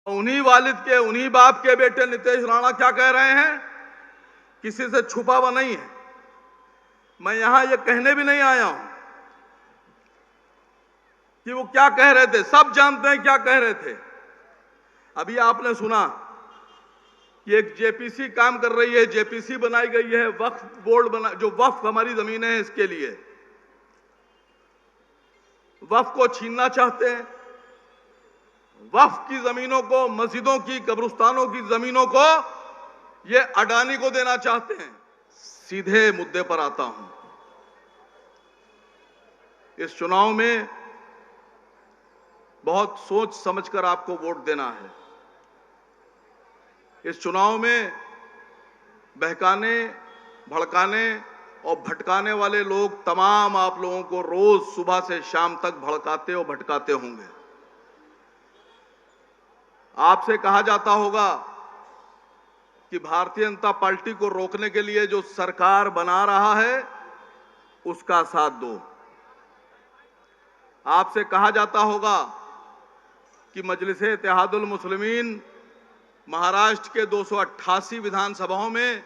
उन्हीं वालिद के, उन्हीं बाप के बेटे नितेश राणा क्या कह रहे हैं, किसी से छुपा हुआ नहीं है। मैं यहां ये कहने भी नहीं आया हूं कि वो क्या कह रहे थे, सब जानते हैं क्या कह रहे थे। अभी आपने सुना कि एक जेपीसी काम कर रही है, जेपीसी बनाई गई है, वक्फ बोर्ड बना, जो वक्फ हमारी जमीनें हैं इसके लिए वक्फ को छीनना चाहते हैं। वक्फ की जमीनों को, मस्जिदों की, कब्रिस्तानों की जमीनों को ये अडानी को देना चाहते हैं। सीधे मुद्दे पर आता हूं। इस चुनाव में बहुत सोच समझकर आपको वोट देना है। इस चुनाव में बहकाने, भड़काने और भटकाने वाले लोग तमाम आप लोगों को रोज सुबह से शाम तक भड़काते और भटकाते होंगे। आपसे कहा जाता होगा कि भारतीय जनता पार्टी को रोकने के लिए जो सरकार बना रहा है उसका साथ दो। आपसे कहा जाता होगा कि मजलिस-ए-इत्तेहादुल मुस्लिमीन महाराष्ट्र के 288 विधानसभाओं में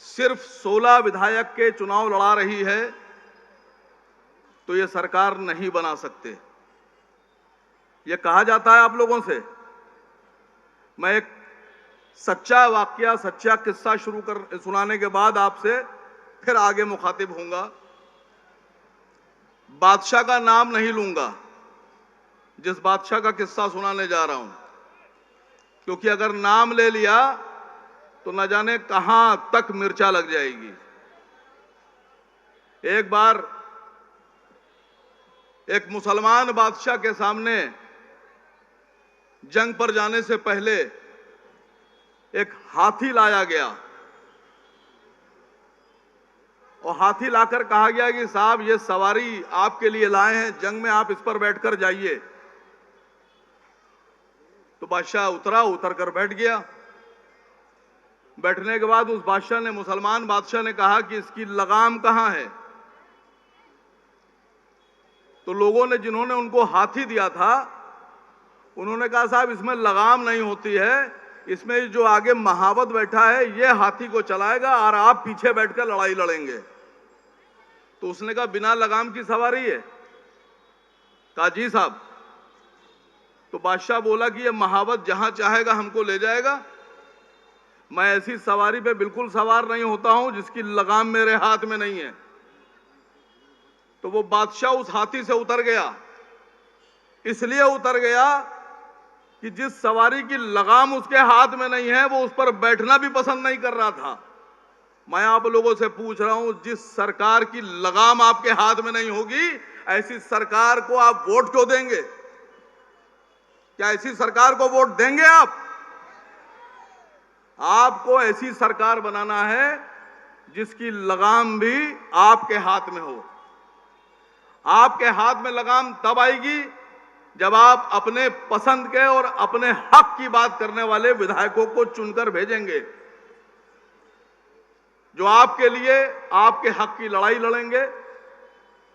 सिर्फ 16 विधायक के चुनाव लड़ा रही है, तो ये सरकार नहीं बना सकते। ये कहा जाता है आप लोगों से। मैं एक सच्चा वाकया, सच्चा किस्सा सुनाने के बाद आपसे फिर आगे मुखातिब होऊंगा। बादशाह का नाम नहीं लूंगा, जिस बादशाह का किस्सा सुनाने जा रहा हूं, क्योंकि अगर नाम ले लिया तो न जाने कहां तक मिर्चा लग जाएगी। एक बार एक मुसलमान बादशाह के सामने जंग पर जाने से पहले एक हाथी लाया गया और हाथी लाकर कहा गया कि साहब ये सवारी आपके लिए लाए हैं, जंग में आप इस पर बैठकर जाइए। तो बादशाह उतर कर बैठ गया। बैठने के बाद उस बादशाह ने, मुसलमान बादशाह ने कहा कि इसकी लगाम कहां है। तो लोगों ने, जिन्होंने उनको हाथी दिया था, उन्होंने कहा साहब इसमें लगाम नहीं होती है, इसमें जो आगे महावत बैठा है ये हाथी को चलाएगा और आप पीछे बैठकर लड़ाई लड़ेंगे। तो उसने कहा बिना लगाम की सवारी है। कहा जी साहब। तो बादशाह बोला कि ये महावत जहां चाहेगा हमको ले जाएगा, मैं ऐसी सवारी पे बिल्कुल सवार नहीं होता हूं जिसकी लगाम मेरे हाथ में नहीं है। तो वो बादशाह उस हाथी से उतर गया। इसलिए उतर गया कि जिस सवारी की लगाम उसके हाथ में नहीं है वो उस पर बैठना भी पसंद नहीं कर रहा था। मैं आप लोगों से पूछ रहा हूं, जिस सरकार की लगाम आपके हाथ में नहीं होगी, ऐसी सरकार को आप वोट क्यों देंगे? क्या ऐसी सरकार को वोट देंगे आप? आपको ऐसी सरकार बनाना है जिसकी लगाम भी आपके हाथ में हो। आपके हाथ में लगाम तब आएगी जब आप अपने पसंद के और अपने हक की बात करने वाले विधायकों को चुनकर भेजेंगे, जो आपके लिए, आपके हक की लड़ाई लड़ेंगे,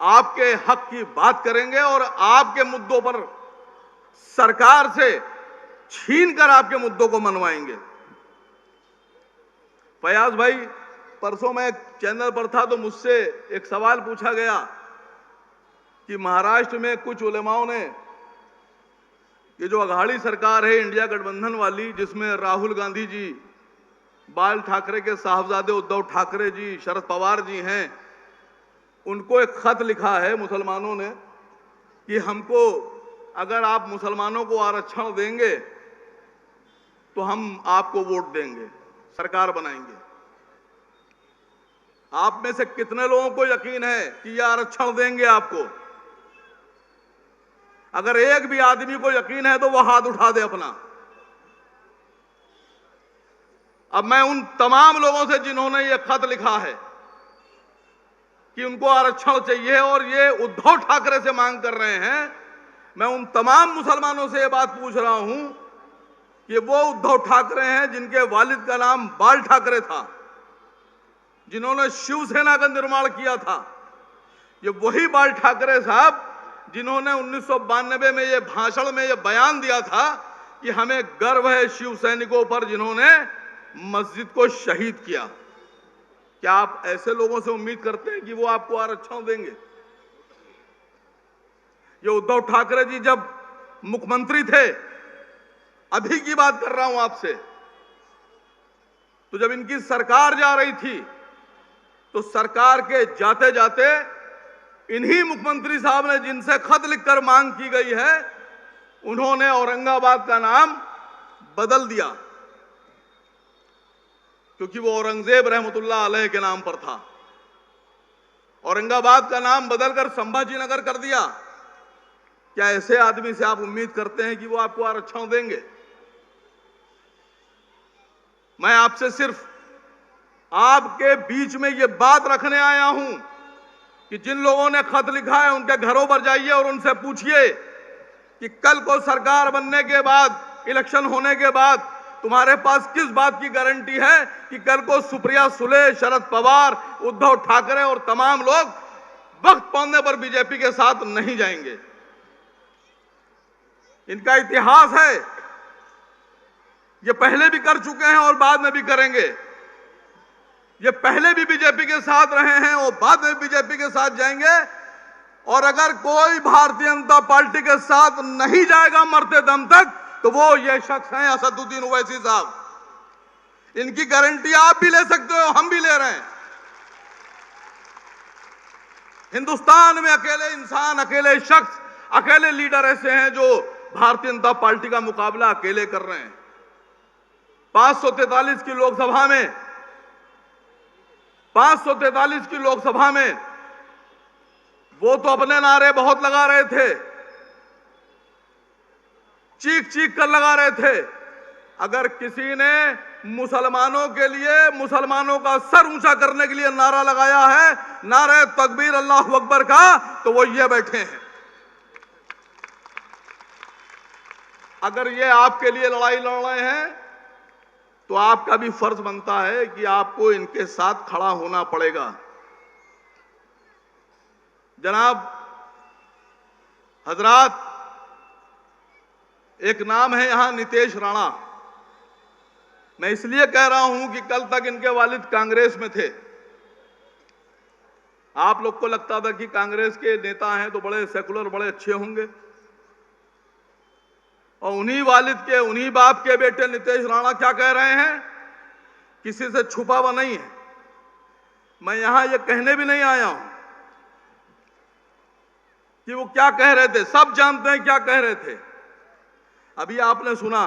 आपके हक की बात करेंगे और आपके मुद्दों पर सरकार से छीनकर आपके मुद्दों को मनवाएंगे। फयाज भाई, परसों मैं एक चैनल पर था तो मुझसे एक सवाल पूछा गया कि महाराष्ट्र में कुछ उलेमाओं ने, ये जो अघाड़ी सरकार है इंडिया गठबंधन वाली, जिसमें राहुल गांधी जी, बाल ठाकरे के साहबजादे उद्धव ठाकरे जी, शरद पवार जी हैं, उनको एक खत लिखा है मुसलमानों ने कि हमको, अगर आप मुसलमानों को आरक्षण देंगे तो हम आपको वोट देंगे, सरकार बनाएंगे। आप में से कितने लोगों को यकीन है कि यह आरक्षण देंगे आपको? अगर एक भी आदमी को यकीन है तो वह हाथ उठा दे अपना। अब मैं उन तमाम लोगों से जिन्होंने यह खत लिखा है कि उनको आरक्षण चाहिए और ये उद्धव ठाकरे से मांग कर रहे हैं, मैं उन तमाम मुसलमानों से यह बात पूछ रहा हूं कि वो उद्धव ठाकरे हैं जिनके वालिद का नाम बाल ठाकरे था, जिन्होंने शिवसेना का निर्माण किया था। ये वही बाल ठाकरे साहब जिन्होंने 1992 में ये भाषण में ये बयान दिया था कि हमें गर्व है शिव सैनिकों पर जिन्होंने मस्जिद को शहीद किया। क्या आप ऐसे लोगों से उम्मीद करते हैं कि वो आपको आरक्षण देंगे? ये उद्धव ठाकरे जी जब मुख्यमंत्री थे, अभी की बात कर रहा हूं आपसे, तो जब इनकी सरकार जा रही थी तो सरकार के जाते जाते इन्हीं मुख्यमंत्री साहब ने जिनसे खत लिखकर मांग की गई है, उन्होंने औरंगाबाद का नाम बदल दिया, क्योंकि वो औरंगजेब रहमतुल्लाह अलैह के नाम पर था। औरंगाबाद का नाम बदलकर संभाजी नगर कर दिया। क्या ऐसे आदमी से आप उम्मीद करते हैं कि वो आपको आरक्षण देंगे? मैं आपसे सिर्फ आपके बीच में ये बात रखने आया हूं कि जिन लोगों ने खत लिखा है उनके घरों पर जाइए और उनसे पूछिए कि कल को सरकार बनने के बाद, इलेक्शन होने के बाद तुम्हारे पास किस बात की गारंटी है कि कल को सुप्रिया सुले, शरद पवार, उद्धव ठाकरे और तमाम लोग वक्त पड़ने पर बीजेपी के साथ नहीं जाएंगे। इनका इतिहास है, ये पहले भी कर चुके हैं और बाद में भी करेंगे। ये पहले भी बीजेपी के साथ रहे हैं और बाद में बीजेपी के साथ जाएंगे। और अगर कोई भारतीय जनता पार्टी के साथ नहीं जाएगा मरते दम तक, तो वो ये शख्स हैं असदुद्दीन ओवैसी साहब। इनकी गारंटी आप भी ले सकते हो, हम भी ले रहे हैं। हिंदुस्तान में अकेले इंसान, अकेले शख्स, अकेले लीडर ऐसे हैं जो भारतीय जनता पार्टी का मुकाबला अकेले कर रहे हैं। 543 की लोकसभा में 543 की लोकसभा में वो तो अपने नारे बहुत लगा रहे थे, चीख चीख कर लगा रहे थे। अगर किसी ने मुसलमानों के लिए, मुसलमानों का सर ऊंचा करने के लिए नारा लगाया है, नारे तकबीर अल्लाह अकबर का, तो वो ये बैठे हैं। अगर ये आपके लिए लड़ाई लड़ रहे हैं तो आपका भी फर्ज बनता है कि आपको इनके साथ खड़ा होना पड़ेगा। जनाब हजरात, एक नाम है यहां नीतीश राणा। मैं इसलिए कह रहा हूं कि कल तक इनके वालिद कांग्रेस में थे। आप लोग को लगता था कि कांग्रेस के नेता हैं तो बड़े सेकुलर, बड़े अच्छे होंगे, और उन्हीं वालिद के, उन्हीं बाप के बेटे नीतीश राणा क्या कह रहे हैं, किसी से छुपा हुआ नहीं है। मैं यहां ये कहने भी नहीं आया हूं कि वो क्या कह रहे थे, सब जानते हैं क्या कह रहे थे। अभी आपने सुना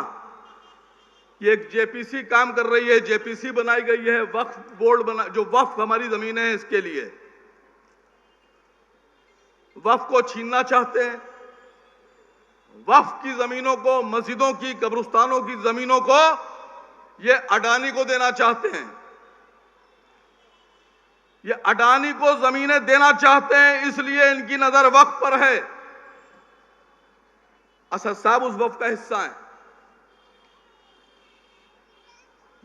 कि एक जेपीसी काम कर रही है, जेपीसी बनाई गई है, वक्फ बोर्ड बना, जो वक्फ हमारी जमीनें हैं इसके लिए वक्फ को छीनना चाहते हैं। वक्फ की जमीनों को, मस्जिदों की, कब्रिस्तानों की जमीनों को ये अडानी को देना चाहते हैं। ये अडानी को जमीनें देना चाहते हैं, इसलिए इनकी नजर वक्फ पर है। असद साहब उस वक्फ का हिस्सा है।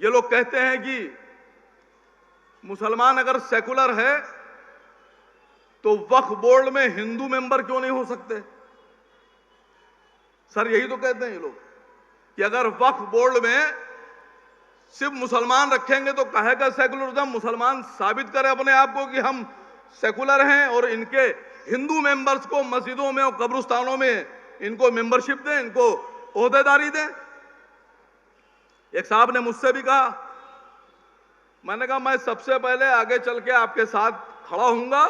ये लोग कहते हैं कि मुसलमान अगर सेकुलर है तो वक्फ बोर्ड में हिंदू मेंबर क्यों नहीं हो सकते? सर यही तो कहते हैं ये लोग कि अगर वक्फ बोर्ड में सिर्फ मुसलमान रखेंगे तो कहेगा सेकुलरिज्म। मुसलमान साबित करें अपने आप को कि हम सेकुलर हैं और इनके हिंदू मेंबर्स को मस्जिदों में और कब्रिस्तानों में इनको मेंबरशिप दें, इनको ओहदेदारी दें। एक साहब ने मुझसे भी कहा, मैंने कहा मैं सबसे पहले आगे चल के आपके साथ खड़ा होऊंगा,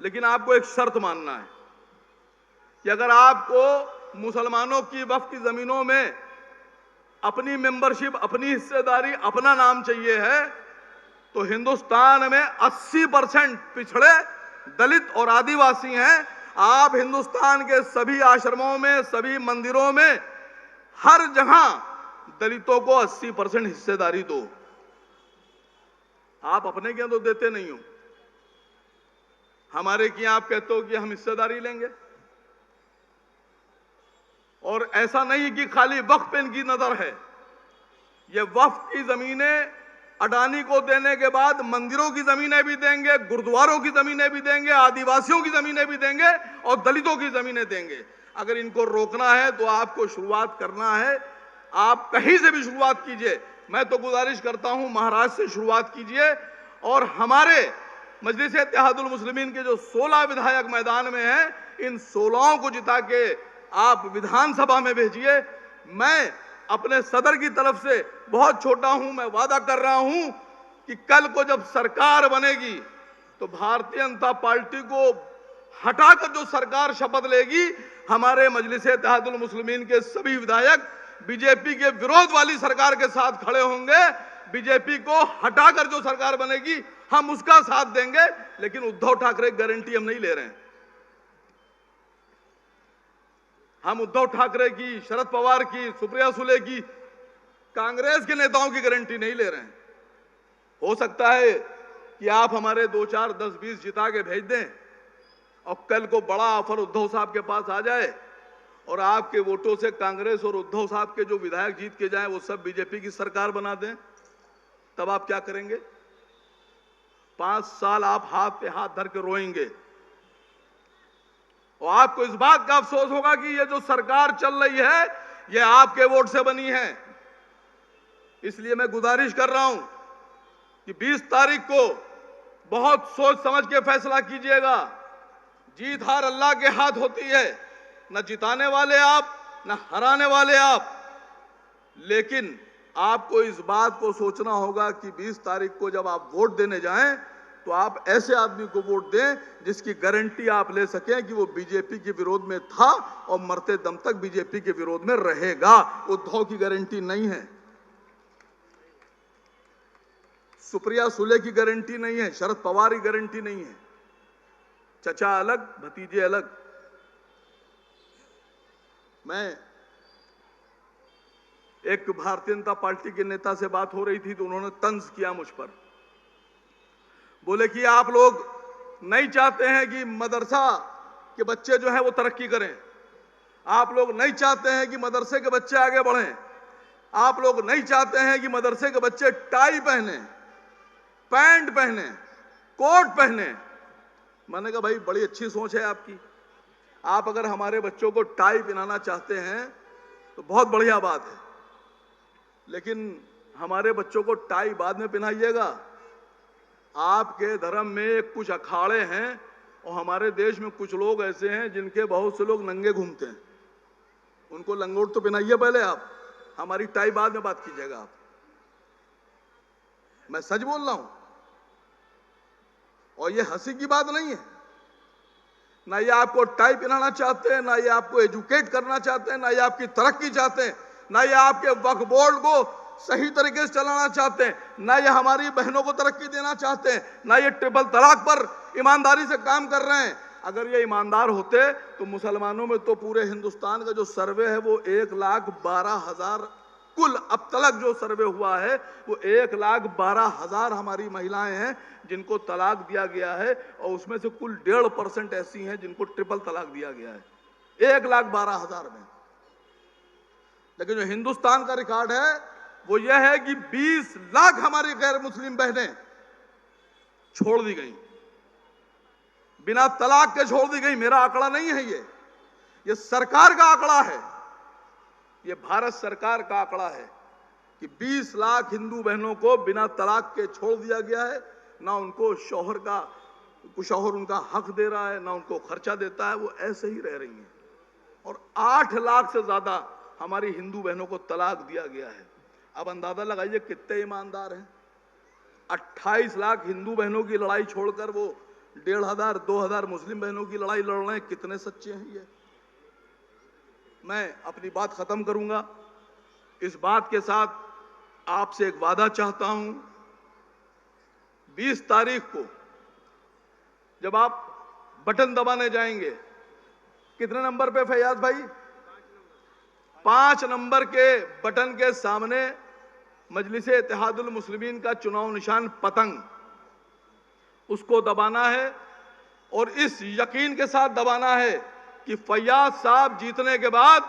लेकिन आपको एक शर्त मानना है कि अगर आपको मुसलमानों की वक्फ की जमीनों में अपनी मेंबरशिप, अपनी हिस्सेदारी, अपना नाम चाहिए है, तो हिंदुस्तान में 80% पिछड़े, दलित और आदिवासी हैं। आप हिंदुस्तान के सभी आश्रमों में, सभी मंदिरों में, हर जहां दलितों को 80% हिस्सेदारी दो। आप अपने के तो देते नहीं हो, हमारे की आप कहते हो कि हम हिस्सेदारी लेंगे। और ऐसा नहीं कि खाली वक्फ पे इनकी नजर है। ये वक्फ की जमीनें अडानी को देने के बाद मंदिरों की जमीनें भी देंगे, गुरुद्वारों की जमीनें भी देंगे, आदिवासियों की जमीनें भी देंगे और दलितों की जमीनें देंगे। अगर इनको रोकना है तो आपको शुरुआत करना है, आप कहीं से भी शुरुआत कीजिए। मैं तो गुजारिश करता हूं महाराष्ट्र से शुरुआत कीजिए और हमारे मजलिस इत्तेहादुल मुस्लिमीन के जो 16 विधायक मैदान में हैं, इन 16 को जिता के आप विधानसभा में भेजिए। मैं अपने सदर की तरफ से बहुत छोटा हूं, मैं वादा कर रहा हूं कि कल को जब सरकार बनेगी तो भारतीय जनता पार्टी को हटाकर जो सरकार शपथ लेगी, हमारे मजलिस इत्तेहादुल मुस्लिमीन के सभी विधायक बीजेपी के विरोध वाली सरकार के साथ खड़े होंगे। बीजेपी को हटाकर जो सरकार बनेगी हम उसका साथ देंगे, लेकिन उद्धव ठाकरे की गारंटी हम नहीं ले रहे हैं। हम उद्धव ठाकरे की, शरद पवार की, सुप्रिया सुले की, कांग्रेस के नेताओं की गारंटी नहीं ले रहे हैं। हो सकता है कि आप हमारे 2, 4, 10, 20 जिता के भेज दें और कल को बड़ा ऑफर उद्धव साहब के पास आ जाए और आपके वोटों से कांग्रेस और उद्धव साहब के जो विधायक जीत के जाएं वो सब बीजेपी की सरकार बना दें, तब आप क्या करेंगे? 5 साल आप हाथ पे हाथ धर के रोएंगे और आपको इस बात का अफसोस होगा कि ये जो सरकार चल रही है ये आपके वोट से बनी है। इसलिए मैं गुजारिश कर रहा हूं कि 20 तारीख को बहुत सोच समझ के फैसला कीजिएगा। जीत हार अल्लाह के हाथ होती है, न जिताने वाले आप न हराने वाले आप, लेकिन आपको इस बात को सोचना होगा कि 20 तारीख को जब आप वोट देने जाएं तो आप ऐसे आदमी को वोट दें जिसकी गारंटी आप ले सकें कि वो बीजेपी के विरोध में था और मरते दम तक बीजेपी के विरोध में रहेगा। उद्धव की गारंटी नहीं है, सुप्रिया सुले की गारंटी नहीं है, शरद पवार की गारंटी नहीं है। चचा अलग, भतीजे अलग। मैं एक भारतीय जनता पार्टी के नेता से बात हो रही थी तो उन्होंने तंज किया मुझ पर, बोले कि आप लोग नहीं चाहते हैं कि मदरसा के बच्चे जो हैं वो तरक्की करें, आप लोग नहीं चाहते हैं कि मदरसे के बच्चे आगे बढ़ें, आप लोग नहीं चाहते हैं कि मदरसे के बच्चे टाई पहने, पैंट पहने, कोट पहने। मैंने कहा भाई बड़ी अच्छी सोच है आपकी, आप अगर हमारे बच्चों को टाई पहनाना चाहते हैं तो बहुत बढ़िया बात है, लेकिन हमारे बच्चों को टाई बाद में पहनाइएगा। आपके धर्म में कुछ अखाड़े हैं और हमारे देश में कुछ लोग ऐसे हैं जिनके बहुत से लोग नंगे घूमते हैं, उनको लंगोट तो पहनाइए पहले आप, हमारी टाई बाद में बात कीजिएगा आप। मैं सच बोल रहा हूं और ये हंसी की बात नहीं है। ना ये आपको टाई पहनाना चाहते हैं, ना ये आपको एजुकेट करना चाहते हैं, ना ये आपकी तरक्की चाहते हैं, ना ये आपके वक्फ बोर्ड को सही तरीके से चलाना चाहते हैं, ना ये हमारी बहनों को तरक्की देना चाहते हैं, ना ये ट्रिपल तलाक पर ईमानदारी से काम कर रहे हैं। अगर ये ईमानदार होते तो मुसलमानों में तो पूरे हिंदुस्तान का जो सर्वे है वो 1,12,000, कुल अब तक जो सर्वे हुआ है वो 1,12,000 हमारी महिलाएं हैं जिनको तलाक दिया गया है और उसमें से कुल 1.5% ऐसी हैं जिनको ट्रिपल तलाक दिया गया है 1,12,000 में। लेकिन जो हिंदुस्तान का रिकॉर्ड है वो यह है कि 20 लाख हमारी गैर मुस्लिम बहनें छोड़ दी गई, बिना तलाक के छोड़ दी गई। मेरा आंकड़ा नहीं है ये सरकार का आंकड़ा है, ये भारत सरकार का आंकड़ा है कि 20 लाख हिंदू बहनों को बिना तलाक के छोड़ दिया गया है। ना उनको शौहर उनका हक दे रहा है, ना उनको खर्चा देता है, वो ऐसे ही रह रही हैं। और 8 लाख से ज्यादा हमारी हिंदू बहनों को तलाक दिया गया है। अब अंदाजा लगाइए कितने ईमानदार हैं। 28 लाख हिंदू बहनों की लड़ाई छोड़कर वो 1,500, 2,000 मुस्लिम बहनों की लड़ाई लड़ रहे हैं। कितने सच्चे हैं ये। मैं अपनी बात खत्म करूंगा इस बात के साथ। आपसे एक वादा चाहता हूं, 20 तारीख को जब आप बटन दबाने जाएंगे, कितने नंबर पे फैयाज भाई? 5 नंबर के बटन के सामने मजलिस इत्तेहादुल मुस्लिमीन का चुनाव निशान पतंग, उसको दबाना है और इस यकीन के साथ दबाना है कि फैयाज साहब जीतने के बाद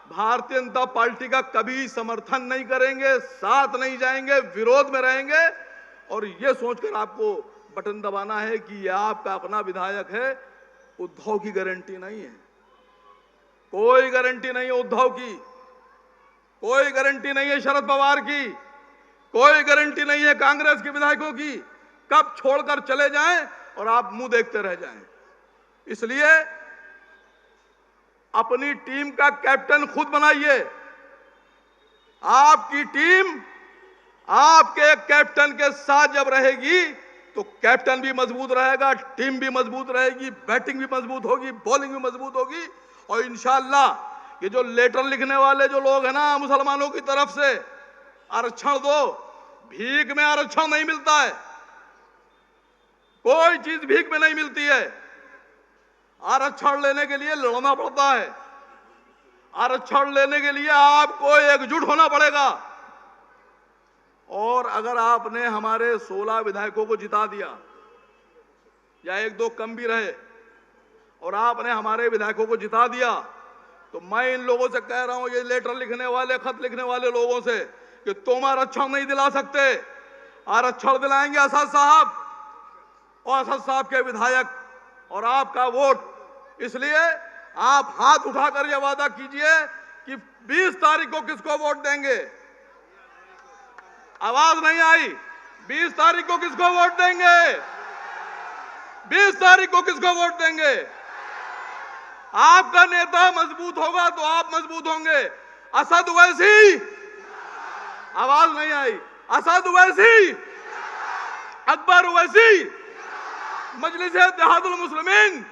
भारतीय जनता पार्टी का कभी समर्थन नहीं करेंगे, साथ नहीं जाएंगे, विरोध में रहेंगे। और यह सोचकर आपको बटन दबाना है कि यह आपका अपना विधायक है, उद्धव की गारंटी नहीं है। कोई गारंटी नहीं है उद्धव की, कोई गारंटी नहीं है शरद पवार की, कोई गारंटी नहीं है कांग्रेस के विधायकों की, कब छोड़कर चले जाएं और आप मुंह देखते रह जाएं। इसलिए अपनी टीम का कैप्टन खुद बनाइए। आपकी टीम आपके कैप्टन के साथ जब रहेगी तो कैप्टन भी मजबूत रहेगा, टीम भी मजबूत रहेगी, बैटिंग भी मजबूत होगी, बॉलिंग भी मजबूत होगी। और इंशाअल्लाह ये जो लेटर लिखने वाले जो लोग हैं ना मुसलमानों की तरफ से, आरक्षण दो, भीख में आरक्षण नहीं मिलता है, कोई चीज भीख में नहीं मिलती है। आरक्षण लेने के लिए लड़ना पड़ता है, आरक्षण लेने के लिए आपको एकजुट होना पड़ेगा। और अगर आपने हमारे 16 विधायकों को जिता दिया या एक दो कम भी रहे और आपने हमारे विधायकों को जिता दिया, तो मैं इन लोगों से कह रहा हूं, ये लेटर लिखने वाले, खत लिखने वाले लोगों से, कि तुम आरक्षण नहीं दिला सकते। आरक्षण दिलाएंगे असद साहब और असद साहब के विधायक और आपका वोट। इसलिए आप हाथ उठाकर यह वादा कीजिए कि 20 तारीख को किसको वोट देंगे। आवाज नहीं आई। 20 तारीख को किसको वोट देंगे? 20 तारीख को किसको वोट देंगे? आपका नेता मजबूत होगा तो आप मजबूत होंगे। असद ओवैसी, आवाज नहीं आई। असद ओवैसी, अकबर ओवैसी, मजलिस-ए-इत्तेहादुल मुस्लिमीन